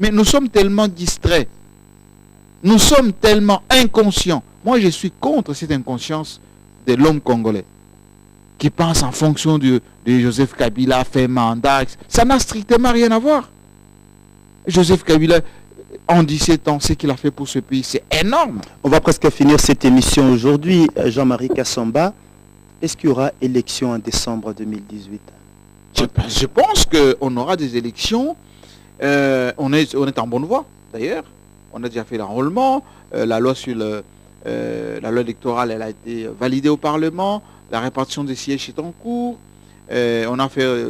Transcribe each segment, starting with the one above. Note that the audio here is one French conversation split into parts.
Mais nous sommes tellement distraits. Nous sommes tellement inconscients. Moi, je suis contre cette inconscience de l'homme congolais qui pense en fonction de Joseph Kabila, fait mandat. Ça n'a strictement rien à voir. Joseph Kabila, en 17 ans, ce qu'il a fait pour ce pays, c'est énorme. On va presque finir cette émission aujourd'hui. Jean-Marie Kassamba, est-ce qu'il y aura élection en décembre 2018? Je pense qu'on aura des élections. On est en bonne voie, d'ailleurs. On a déjà fait l'enrôlement. La loi électorale, elle a été validée au Parlement. La répartition des sièges est en cours. On a fait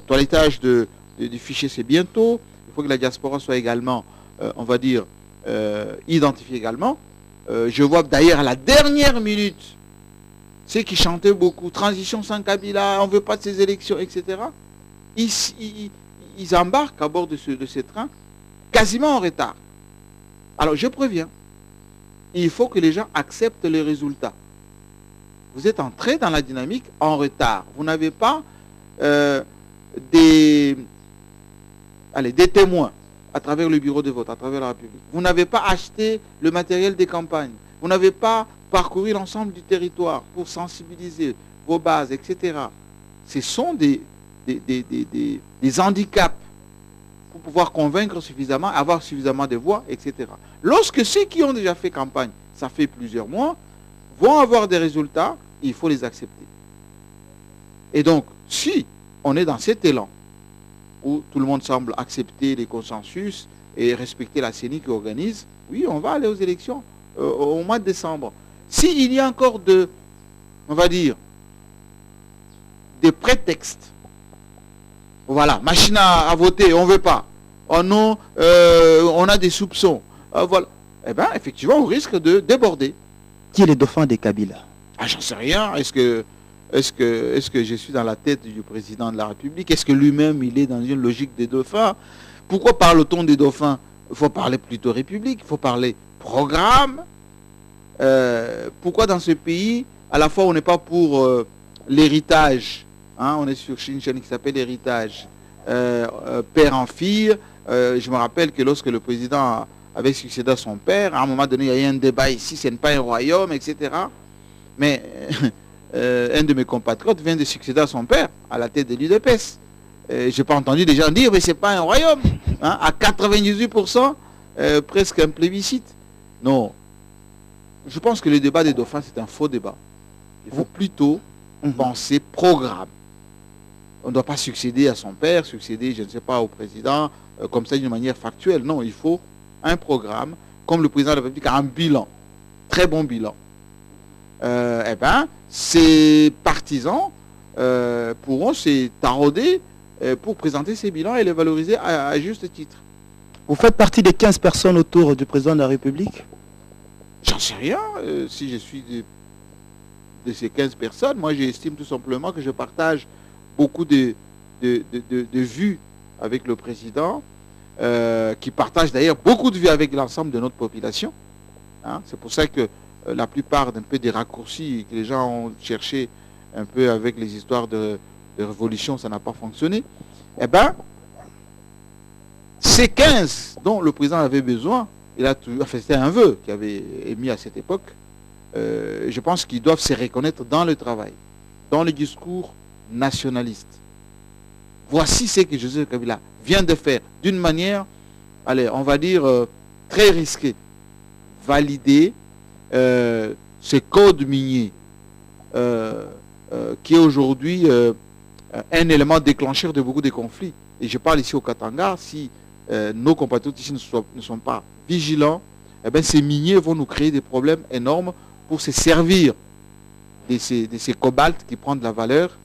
toilettage du fichier, c'est bientôt. Il faut que la diaspora soit également, on va dire, identifiée également. Je vois que d'ailleurs, à la dernière minute, ceux qui chantaient beaucoup, transition sans Kabila, on ne veut pas de ces élections, etc. Ils embarquent à bord de ce train, quasiment en retard. Alors, je préviens, il faut que les gens acceptent les résultats. Vous êtes entrés dans la dynamique en retard. Vous n'avez pas des témoins à travers le bureau de vote, à travers la République. Vous n'avez pas acheté le matériel des campagnes. Vous n'avez pas parcouru l'ensemble du territoire pour sensibiliser vos bases, etc. Ce sont des handicaps pour pouvoir convaincre suffisamment, avoir suffisamment de voix, etc. Lorsque ceux qui ont déjà fait campagne, ça fait plusieurs mois, vont avoir des résultats, il faut les accepter. Et donc, si on est dans cet élan où tout le monde semble accepter les consensus et respecter la CENI qui organise, oui, on va aller aux élections au mois de décembre. S'il y a encore on va dire, des prétextes, voilà, machine à voter, on ne veut pas. Oh non, on a des soupçons. Voilà. Eh bien, effectivement, on risque de déborder. Qui est le dauphin de Kabila? J'en sais rien. Est-ce que je suis dans la tête du président de la République? Est-ce que lui-même, il est dans une logique des dauphins? Pourquoi parle-t-on des dauphins? Il faut parler plutôt République, il faut parler programme. Pourquoi dans ce pays, à la fois, on n'est pas pour l'héritage, hein, on est sur une chaîne qui s'appelle l'héritage, père en fille. Je me rappelle que lorsque le président avait succédé à son père, à un moment donné, il y a eu un débat ici, ce n'est pas un royaume, etc. Mais un de mes compatriotes vient de succéder à son père à la tête de l'UDPS. Je n'ai pas entendu des gens dire, mais ce n'est pas un royaume. Hein, à 98%, presque un plébiscite. Non. Je pense que le débat des dauphins, c'est un faux débat. Il faut plutôt penser programme. On ne doit pas succéder à son père, succéder, je ne sais pas, au président, comme ça d'une manière factuelle. Non, il faut un programme, comme le président de la République a un bilan, très bon bilan. Eh bien, ces partisans pourront se tarauder pour présenter ces bilans et les valoriser à juste titre. Vous faites partie des 15 personnes autour du président de la République? J'en sais rien. Si je suis de ces 15 personnes, moi j'estime tout simplement que je partage beaucoup de vues avec le président, qui partage d'ailleurs beaucoup de vues avec l'ensemble de notre population. Hein? C'est pour ça que la plupart d'un peu des raccourcis que les gens ont cherché un peu avec les histoires de révolution, ça n'a pas fonctionné. Eh bien, ces 15 dont le président avait besoin, c'était un vœu qu'il avait émis à cette époque, je pense qu'ils doivent se reconnaître dans le travail, dans le discours nationaliste. Voici ce que Joseph Kabila vient de faire d'une manière, allez, on va dire, très risquée. Valider ce code minier qui est aujourd'hui un élément déclencheur de beaucoup de conflits. Et je parle ici au Katanga, si nos compatriotes ici ne sont pas vigilants, eh bien, ces miniers vont nous créer des problèmes énormes pour se servir de ces cobaltes qui prennent de la valeur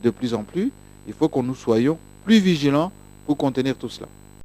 de plus en plus. Il faut que nous soyons plus vigilants pour contenir tout cela.